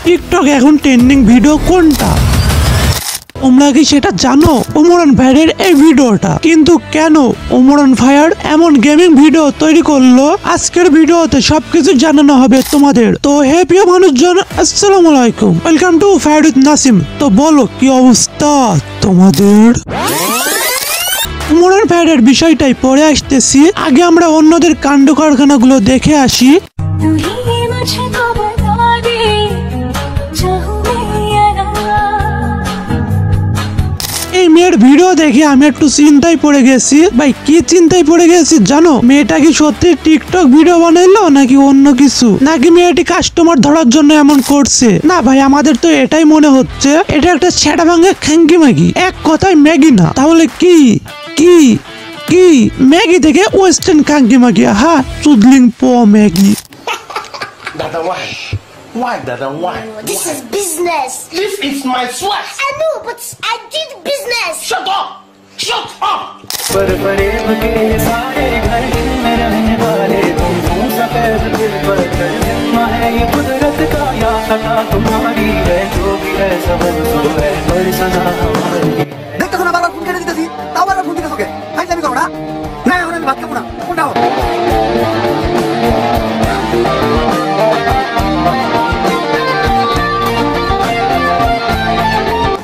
TikTok এখন trending video কোনটা? তোমরা কি সেটা জানো? ওমরান ভাইয়ের এই ভিডিওটা কিন্তু কেন ওমরান ভাইয়ার এমন গেমিং ভিডিও তৈরি করলো, আজকের ভিডিওতে সবকিছু জানানো হবে তোমাদের। তো হে প্রিয় মানুষজন, আসসালামু আলাইকুম, welcome to fire with Nasim. তো বলো কি অবস্থা তোমাদের? ওমরান ভাইয়ের বিষয়টাই পরে আসতেছি, আগে আমরা অন্যদের কাণ্ড কারখানাগুলো দেখে আসি। এই মেয়ের ভিডিও দেখে আমি একটু চিন্তায় পড়ে গেছি। ভাই কি চিন্তায় পড়ে গেছি জানো? মেয়েটা কি সত্যি টিকটক ভিডিও বানাইলো নাকি অন্য কিছু, নাকি মেয়েটি কাস্টমার ধরার জন্য এমন করছে? না ভাই, আমাদের তো এটাই মনে হচ্ছে এটা একটা ছেঁড়া ভাঙা খ্যাঙ্কি ম্যাগি, এক কথায় ম্যাগি না তাহলে কি? কি কি ম্যাগি থেকে ওয়েস্টার্ন খ্যাঙ্কি ম্যাগি, হ্যাঁ চুদলিং পো Maggi. Dada, why? Why, Dada, why? This is business. This is my sweat. I know, but I did business. Shut up! Shut up! पर फरेब के सारे घर में रहने वाले तुम सफेद दिल पर जिम्मा है ये कुदरत का या खता तुम्हारी है, जो भी है सबब तो है पर सजा हमारी। দেখতেছো না বারবার ফোন কেটে দিতেছি, তাও বারবার ফোন দিতেছো কে? ফাইজলামি করো না? না এখন আমি ভাত খাবো না, কোনটা হোক।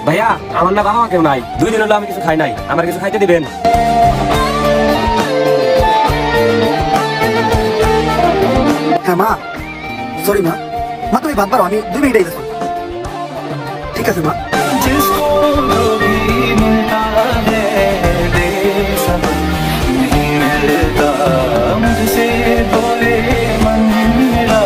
ভাইয়া আমার না বাবা কেউ নাই, 2 দিন হলো আমি কিছু খাই নাই, আমার কিছু খাইতে দিবেন? হ্যাঁ মা, সরি মা, মা তুমি ভাত বারো, আমি 2 মিনিট আইতেছি। ঠিক আছে মা। जिसको जो भी मिलता है बेसब्र नहीं मिलता मुझसे बोले मन मेरा।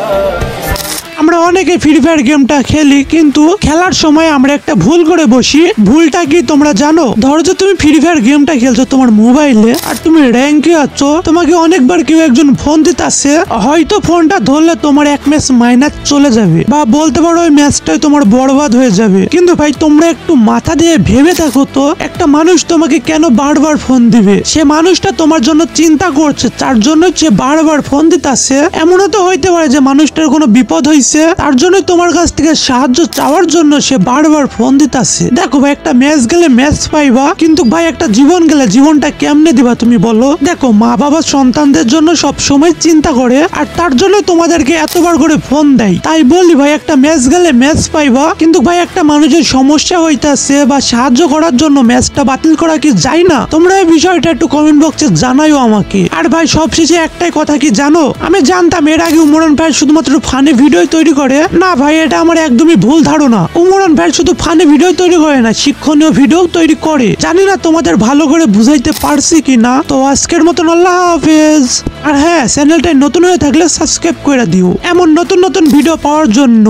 আমরা অনেকে ফ্রি ফায়ার গেমটা খেলি, কিন্তু খেলার সময় আমরা একটা ভুল করে বসি। ভুলটা কি তোমরা জানো? ধরো যে তুমি ফ্রি ফায়ার গেমটা খেলছো তোমার মোবাইলে, আর তুমি র্যাঙ্কে আছো, তোমাকে অনেকবার কেউ একজন ফোন দিতে আসছে, হয়তো ফোনটা ধরলে তোমার 1 ম্যাচ মাইনাস চলে যাবে, বা বলতে পারো ওই ম্যাচটাই তোমার বরবাদ হয়ে যাবে। কিন্তু ভাই তোমরা একটু মাথা দিয়ে ভেবে থাকো তো, একটা মানুষ তোমাকে কেন বারবার ফোন দিবে? সে মানুষটা তোমার জন্য চিন্তা করছে, তার জন্য সে বারবার ফোন দিতে আসছে। এমনও তো হইতে পারে যে মানুষটার কোনো বিপদ হয়েছে, তার জন্য তোমার কাছ থেকে সাহায্য চাওয়ার জন্য সে বারবার ফোন দিতেছে। দেখো ভাই, একটা ম্যাচ গেলে ম্যাচ পাইবা, কিন্তু ভাই একটা জীবন গেলে জীবনটা কেমনে দিবা তুমি বলো? দেখো, মা বাবা সন্তানদের জন্য সব সময় চিন্তা করে, আর তার জন্য তোমাদেরকে এতবার করে ফোন দেয়। তাই বলি ভাই, একটা ম্যাচ গেলে ম্যাচ পাইবা, কিন্তু ভাই একটা মানুষের সমস্যা হইতাছে বা সাহায্য করার জন্য ম্যাচটা বাতিল করা কি যায় না? তোমরা এই বিষয়টা একটু কমেন্ট বক্সে জানাইও আমাকে। আর ভাই সবশেষে একটাই কথা কি জানো, আমি জানতাম এর আগে ওমরান ভাই শুধুমাত্র ফানি ভিডিও তৈরি করে। না ভাই, এটা আমার একদমই ভুল ধারণা। ওমরান ভাই শুধু ফানি ভিডিও তৈরি করে না, শিক্ষণীয় ভিডিও তৈরি করে। জানি না তোমাদের ভালো করে বুঝাইতে পারছি কিনা। তো আজকের মতন আল্লাহ হাফেজ। আর হ্যাঁ, চ্যানেলটায় নতুন হয়ে থাকলে সাবস্ক্রাইব করে দিও এমন নতুন নতুন ভিডিও পাওয়ার জন্য।